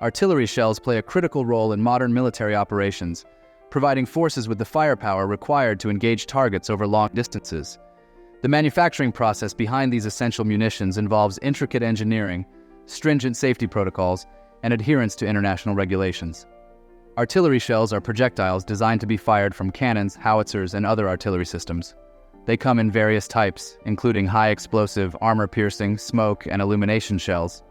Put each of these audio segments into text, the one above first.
Artillery shells play a critical role in modern military operations, providing forces with the firepower required to engage targets over long distances. The manufacturing process behind these essential munitions involves intricate engineering, stringent safety protocols, and adherence to international regulations. Artillery shells are projectiles designed to be fired from cannons, howitzers, and other artillery systems. They come in various types, including high-explosive, armor-piercing, smoke, and illumination shells.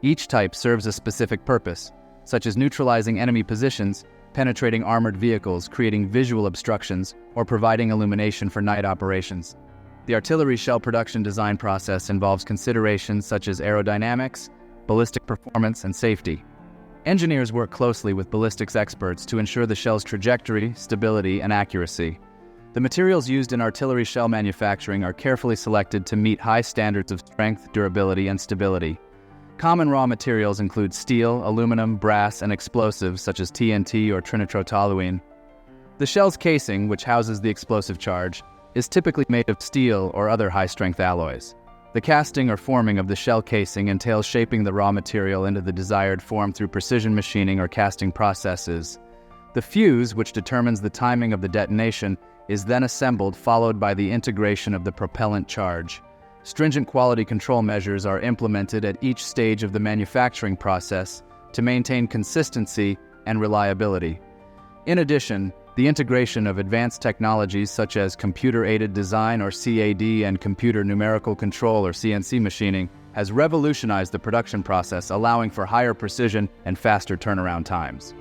Each type serves a specific purpose, such as neutralizing enemy positions, penetrating armored vehicles, creating visual obstructions, or providing illumination for night operations. The artillery shell production design process involves considerations such as aerodynamics, ballistic performance, and safety. Engineers work closely with ballistics experts to ensure the shell's trajectory, stability, and accuracy. The materials used in artillery shell manufacturing are carefully selected to meet high standards of strength, durability, and stability. Common raw materials include steel, aluminum, brass, and explosives such as TNT or trinitrotoluene. The shell's casing, which houses the explosive charge, is typically made of steel or other high-strength alloys. The casting or forming of the shell casing entails shaping the raw material into the desired form through precision machining or casting processes. The fuse, which determines the timing of the detonation, is then assembled, followed by the integration of the propellant charge. Stringent quality control measures are implemented at each stage of the manufacturing process to maintain consistency and reliability. In addition, the integration of advanced technologies such as computer-aided design or CAD and computer numerical control or CNC machining has revolutionized the production process, allowing for higher precision and faster turnaround times.